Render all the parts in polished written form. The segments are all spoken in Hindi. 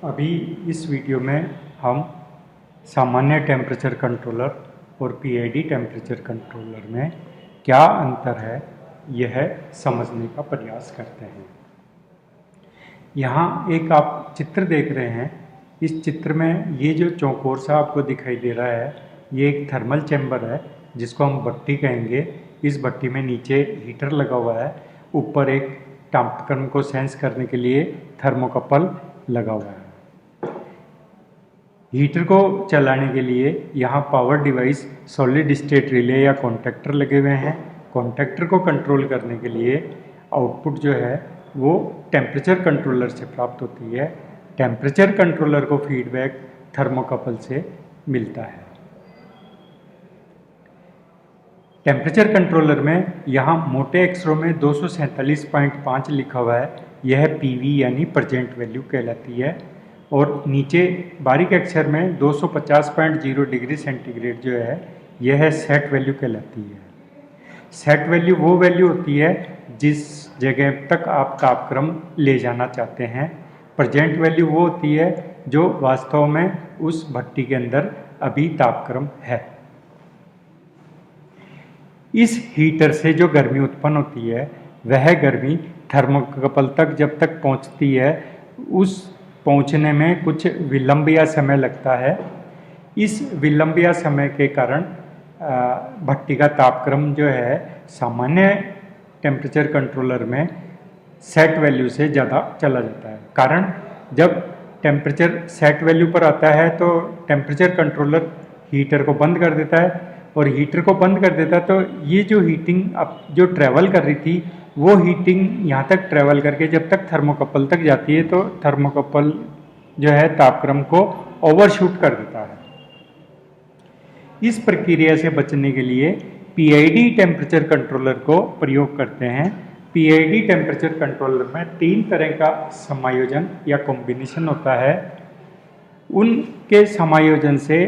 अभी इस वीडियो में हम सामान्य टेम्परेचर कंट्रोलर और पीआईडी टेम्परेचर कंट्रोलर में क्या अंतर है यह समझने का प्रयास करते हैं। यहाँ एक आप चित्र देख रहे हैं। इस चित्र में ये जो चौकोर सा आपको दिखाई दे रहा है ये एक थर्मल चैम्बर है जिसको हम भट्टी कहेंगे। इस भट्टी में नीचे हीटर लगा हुआ है, ऊपर एक तापक्रम को सेंस करने के लिए थर्मोकपल लगा हुआ है। हीटर को चलाने के लिए यहाँ power device solid state relay या कॉन्टैक्टर लगे हुए हैं। कॉन्टैक्टर को कंट्रोल करने के लिए आउटपुट जो है वो टेम्परेचर कंट्रोलर से प्राप्त होती है। टेम्परेचर कंट्रोलर को फीडबैक थर्मोकपल से मिलता है। टेम्परेचर कंट्रोलर में यहाँ मोटे अक्षरों में 247.5 लिखा हुआ है, यह पीवी यानी प्रेजेंट वैल्यू कहलाती है। और नीचे बारीक अक्षर में 250.0 डिग्री सेंटीग्रेड जो है यह सेट वैल्यू कहलाती है। सेट वैल्यू वो वैल्यू होती है जिस जगह तक आप तापक्रम ले जाना चाहते हैं। प्रेजेंट वैल्यू वो होती है जो वास्तव में उस भट्टी के अंदर अभी तापक्रम है। इस हीटर से जो गर्मी उत्पन्न होती है वह गर्मी थर्मोकपल तक जब तक पहुंचती है उस पहुंचने में कुछ विलंब या समय लगता है। इस विलंब या समय के कारण भट्टी का तापक्रम जो है सामान्य टेम्परेचर कंट्रोलर में सेट वैल्यू से ज़्यादा चला जाता है। कारण जब टेम्परेचर सेट वैल्यू पर आता है तो टेम्परेचर कंट्रोलर हीटर को बंद कर देता है, और हीटर को बंद कर देता है तो ये जो हीटिंग अब जो ट्रैवल कर रही थी वो हीटिंग यहाँ तक ट्रैवल करके जब तक थर्मोकपल तक जाती है तो थर्मोकपल जो है तापक्रम को ओवरशूट कर देता है। इस प्रक्रिया से बचने के लिए पीआईडी टेम्परेचर कंट्रोलर को प्रयोग करते हैं। पीआईडी टेम्परेचर कंट्रोलर में 3 तरह का समायोजन या कॉम्बिनेशन होता है। उनके समायोजन से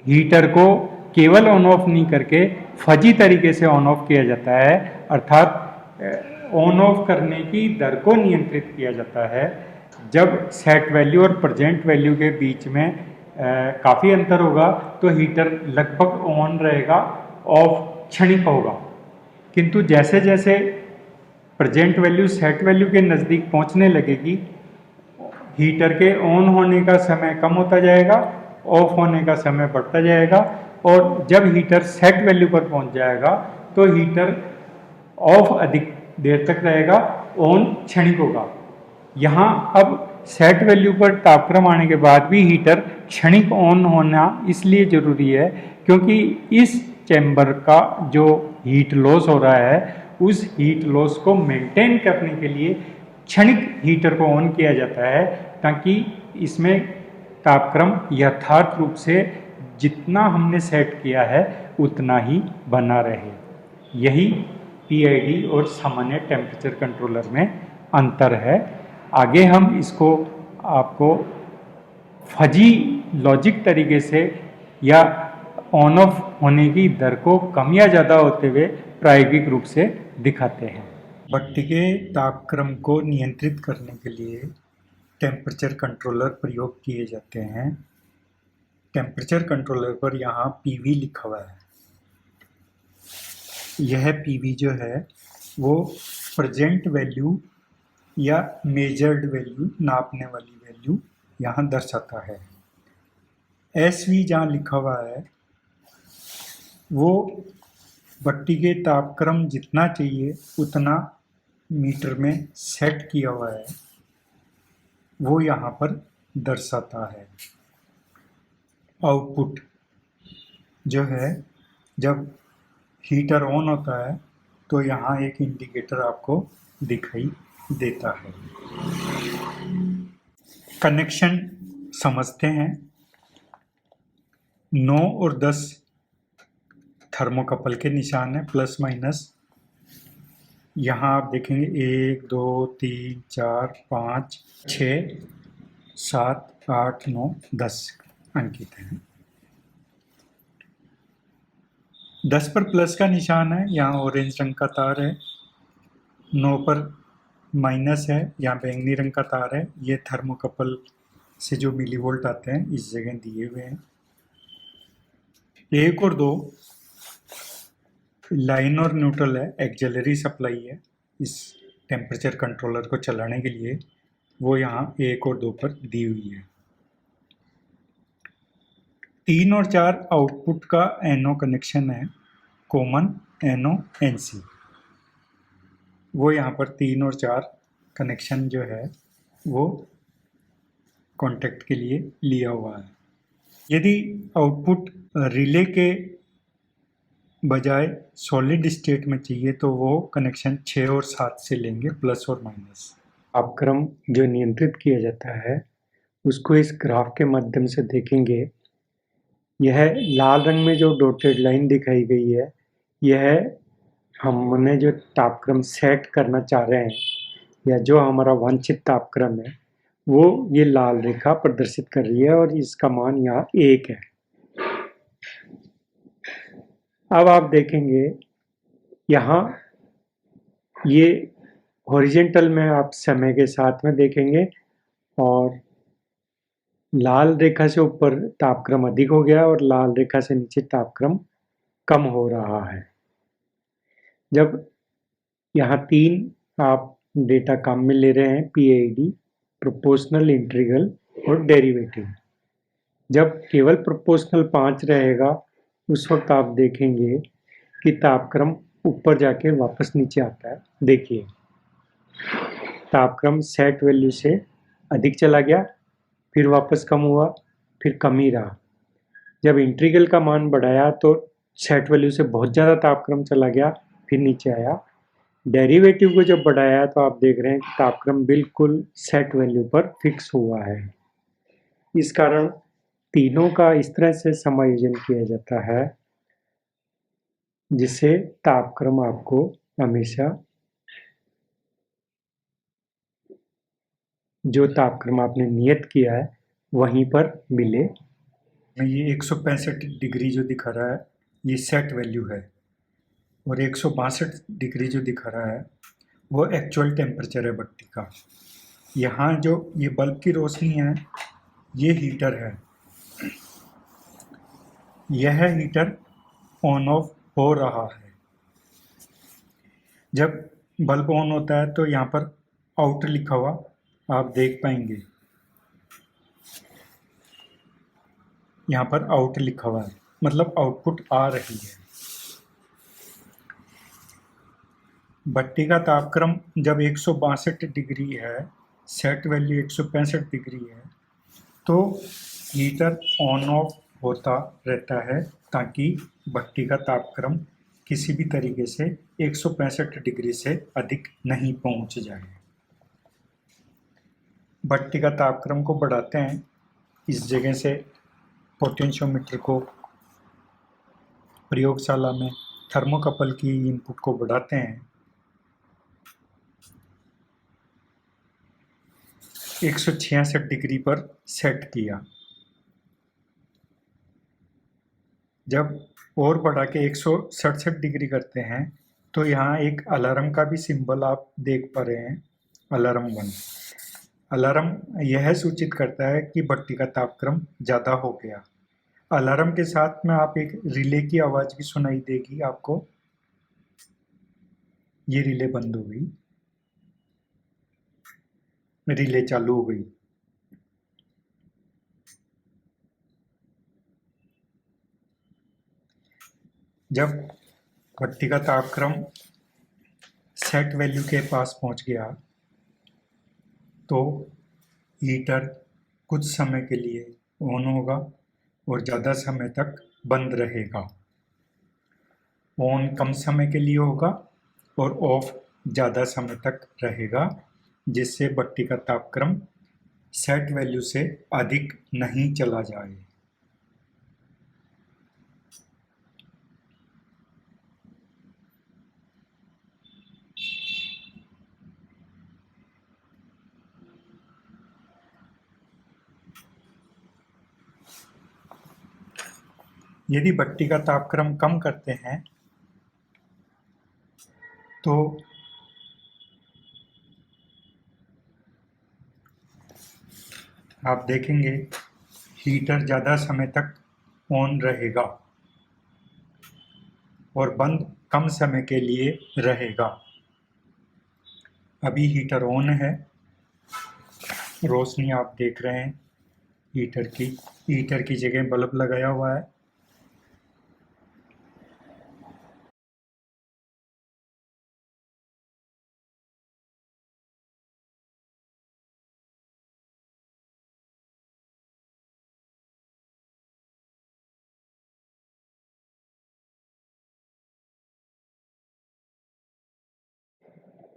हीटर को केवल ऑन ऑफ नहीं करके फजी तरीके से ऑन ऑफ किया जाता है, अर्थात ऑन ऑफ करने की दर को नियंत्रित किया जाता है। जब सेट वैल्यू और प्रेजेंट वैल्यू के बीच में काफ़ी अंतर होगा तो हीटर लगभग ऑन रहेगा, ऑफ क्षणिक होगा। किंतु जैसे जैसे प्रेजेंट वैल्यू सेट वैल्यू के नज़दीक पहुंचने लगेगी हीटर के ऑन होने का समय कम होता जाएगा, ऑफ होने का समय बढ़ता जाएगा, और जब हीटर सेट वैल्यू पर पहुंच जाएगा तो हीटर ऑफ अधिक देर तक रहेगा, ऑन क्षणिक होगा। यहाँ अब सेट वैल्यू पर तापक्रम आने के बाद भी हीटर क्षणिक ऑन होना इसलिए ज़रूरी है क्योंकि इस चैम्बर का जो हीट लॉस हो रहा है उस हीट लॉस को मेंटेन करने के लिए क्षणिक हीटर को ऑन किया जाता है ताकि इसमें तापक्रम यथार्थ रूप से जितना हमने सेट किया है उतना ही बना रहे। यही पीआईडी और सामान्य टेम्परेचर कंट्रोलर में अंतर है। आगे हम इसको आपको फजी लॉजिक तरीके से या ऑन ऑफ होने की दर को कम या ज़्यादा होते हुए प्रायोगिक रूप से दिखाते हैं। भट्टी के तापक्रम को नियंत्रित करने के लिए टेम्परेचर कंट्रोलर प्रयोग किए जाते हैं। टेम्परेचर कंट्रोलर पर यहाँ पीवी लिखा हुआ है। यह पीवी जो है वो प्रेजेंट वैल्यू या मेजर्ड वैल्यू, नापने वाली वैल्यू यहाँ दर्शाता है। एसवी जहाँ लिखा हुआ है वो भट्टी के तापक्रम जितना चाहिए उतना मीटर में सेट किया हुआ है, वो यहाँ पर दर्शाता है। आउटपुट जो है जब हीटर ऑन होता है तो यहाँ एक इंडिकेटर आपको दिखाई देता है। कनेक्शन समझते हैं। 9 और 10 थर्मोकपल के निशान है, प्लस माइनस। यहाँ आप देखेंगे 1 2 3 4 5 6 7 8 9 10 अंकित हैं। 10 पर प्लस का निशान है, यहाँ ऑरेंज रंग का तार है। 9 पर माइनस है, यहाँ बैंगनी रंग का तार है, ये थर्मोकपल से जो मिलीवोल्ट आते हैं इस जगह दिए हुए हैं। 1 और 2 लाइन और न्यूट्रल है, एक्सिलरी सप्लाई है इस टेम्परेचर कंट्रोलर को चलाने के लिए, वो यहाँ 1 और 2 पर दी हुई है। 3 और 4 आउटपुट का NO कनेक्शन है, कॉमन NO NC, वो यहाँ पर 3 और 4 कनेक्शन जो है वो कॉन्टैक्ट के लिए लिया हुआ है। यदि आउटपुट रिले के बजाय सॉलिड स्टेट में चाहिए तो वो कनेक्शन 6 और 7 से लेंगे, प्लस और माइनस। तापक्रम जो नियंत्रित किया जाता है उसको इस ग्राफ के माध्यम से देखेंगे। यह लाल रंग में जो डॉटेड लाइन दिखाई गई है, यह हमने जो तापक्रम सेट करना चाह रहे हैं या जो हमारा वांछित तापक्रम है वो ये लाल रेखा प्रदर्शित कर रही है और इसका मान यहाँ 1 है। अब आप देखेंगे यहाँ ये हॉरिजेंटल में आप समय के साथ में देखेंगे और लाल रेखा से ऊपर तापक्रम अधिक हो गया और लाल रेखा से नीचे तापक्रम कम हो रहा है। जब यहाँ 3 आप डेटा काम में ले रहे हैं, PID, प्रोपोर्शनल, इंटीग्रल और डेरिवेटिव। जब केवल प्रोपोर्शनल 5 रहेगा उस वक्त आप देखेंगे कि तापक्रम ऊपर जाके वापस नीचे आता है। देखिए तापक्रम सेट वैल्यू से अधिक चला गया, फिर वापस कम हुआ, फिर कम ही रहा। जब इंटीग्रल का मान बढ़ाया तो सेट वैल्यू से बहुत ज़्यादा तापक्रम चला गया, फिर नीचे आया। डेरिवेटिव को जब बढ़ाया तो आप देख रहे हैं कि तापक्रम बिल्कुल सेट वैल्यू पर फिक्स हुआ है। इस कारण तीनों का इस तरह से समायोजन किया जाता है जिससे तापक्रम आपको हमेशा जो तापक्रम आपने नियत किया है वहीं पर मिले। ये 165 डिग्री जो दिखा रहा है ये सेट वैल्यू है और 162 डिग्री जो दिखा रहा है वो एक्चुअल टेम्परेचर है भट्टी का। यहाँ जो ये बल्ब की रोशनी है ये हीटर है, यह हीटर ऑन ऑफ हो रहा है। जब बल्ब ऑन होता है तो यहाँ पर आउट लिखा हुआ आप देख पाएंगे, यहाँ पर आउट लिखा हुआ है, मतलब आउटपुट आ रही है। भट्टी का तापक्रम जब 162 डिग्री है, सेट वैल्यू 165 डिग्री है, तो हीटर ऑन ऑफ होता रहता है ताकि भट्टी का तापक्रम किसी भी तरीके से 165 डिग्री से अधिक नहीं पहुंच जाए। भट्टी का तापक्रम को बढ़ाते हैं, इस जगह से पोटेंशियोमीटर को प्रयोगशाला में थर्मोकपल की इनपुट को बढ़ाते हैं। 166 डिग्री पर सेट किया। जब और बढ़ा के 167 डिग्री करते हैं तो यहाँ एक अलार्म का भी सिंबल आप देख पा रहे हैं, अलार्म 1। अलार्म यह सूचित करता है कि भट्टी का तापक्रम ज़्यादा हो गया। अलार्म के साथ में आप एक रिले की आवाज़ भी सुनाई देगी आपको। ये रिले बंद हो गई, रिले चालू हो गई। जब भट्टी का तापक्रम सेट वैल्यू के पास पहुंच गया तो हीटर कुछ समय के लिए ऑन होगा और ज़्यादा समय तक बंद रहेगा। ऑन कम समय के लिए होगा और ऑफ ज़्यादा समय तक रहेगा, जिससे भट्टी का तापक्रम सेट वैल्यू से अधिक नहीं चला जाए। यदि भट्टी का तापक्रम कम करते हैं तो आप देखेंगे हीटर ज़्यादा समय तक ऑन रहेगा और बंद कम समय के लिए रहेगा। अभी हीटर ऑन है, रोशनी आप देख रहे हैं हीटर की जगह बल्ब लगाया हुआ है।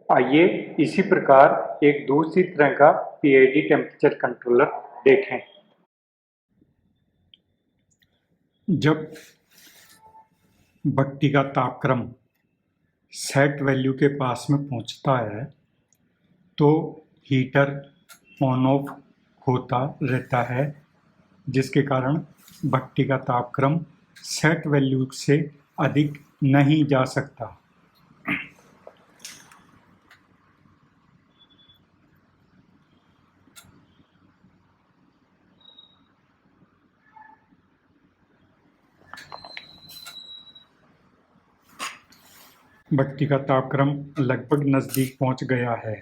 आइए इसी प्रकार एक दूसरी तरह का पीआईडी टेम्परेचर कंट्रोलर देखें। जब भट्टी का तापक्रम सेट वैल्यू के पास में पहुंचता है तो हीटर ऑन ऑफ होता रहता है, जिसके कारण भट्टी का तापक्रम सेट वैल्यू से अधिक नहीं जा सकता। भट्टी का तापक्रम लगभग नजदीक पहुंच गया है।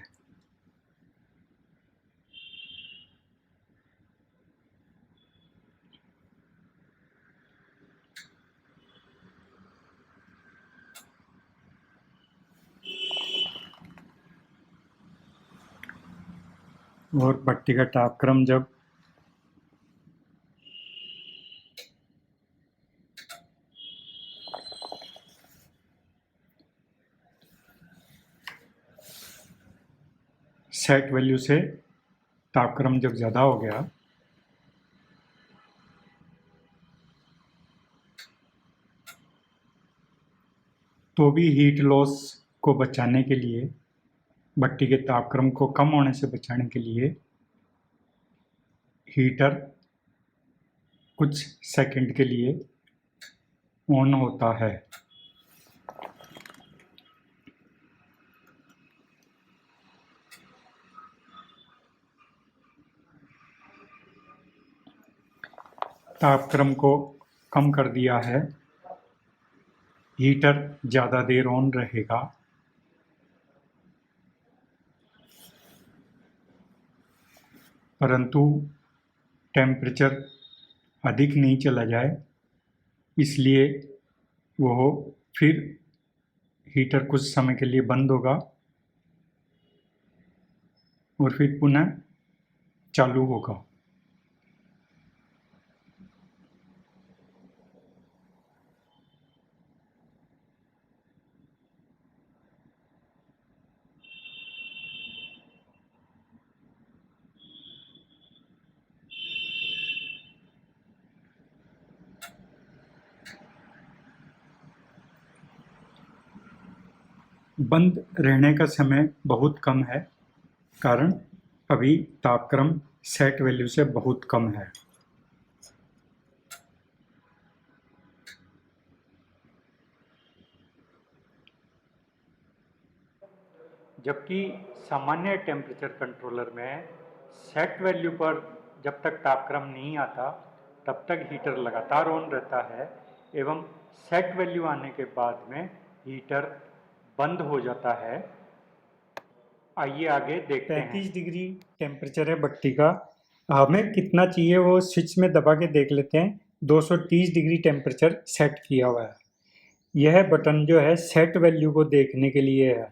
और भट्टी का तापक्रम जब सेट वैल्यू से तापक्रम जब ज़्यादा हो गया तो भी हीट लॉस को बचाने के लिए, भट्टी के तापक्रम को कम होने से बचाने के लिए हीटर कुछ सेकंड के लिए ऑन होता है। तापक्रम को कम कर दिया है, हीटर ज़्यादा देर ऑन रहेगा। परंतु टेम्परेचर अधिक नहीं चला जाए, इसलिए वो फिर हीटर कुछ समय के लिए बंद होगा और फिर पुनः चालू होगा। बंद रहने का समय बहुत कम है, कारण अभी तापक्रम सेट वैल्यू से बहुत कम है। जबकि सामान्य टेम्परेचर कंट्रोलर में सेट वैल्यू पर जब तक तापक्रम नहीं आता तब तक हीटर लगातार ऑन रहता है एवं सेट वैल्यू आने के बाद में हीटर बंद हो जाता है। आइए आगे देखते हैं। 35 डिग्री टेम्परेचर है भट्टी का, हमें कितना चाहिए वो स्विच में दबा के देख लेते हैं। 230 डिग्री टेम्परेचर सेट किया हुआ है। यह बटन जो है सेट वैल्यू को देखने के लिए है।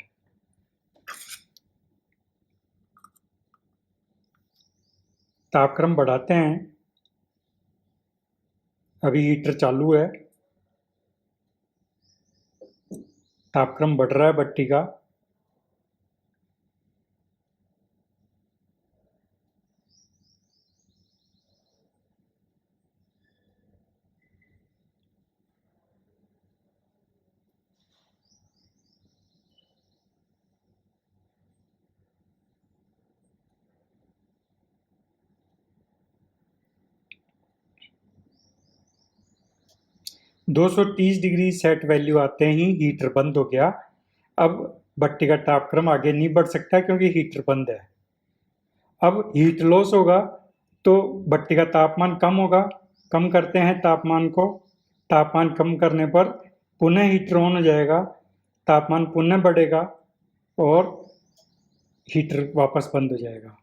तापक्रम बढ़ाते हैं, अभी हीटर चालू है, तापक्रम बढ़ रहा है भट्टी का। दो सौ 30 डिग्री सेट वैल्यू आते ही हीटर बंद हो गया। अब भट्टी का तापक्रम आगे नहीं बढ़ सकता क्योंकि हीटर बंद है। अब हीट लॉस होगा तो भट्टी का तापमान कम होगा। कम करते हैं तापमान को। तापमान कम करने पर पुनः हीटर ऑन हो जाएगा, तापमान पुनः बढ़ेगा और हीटर वापस बंद हो जाएगा।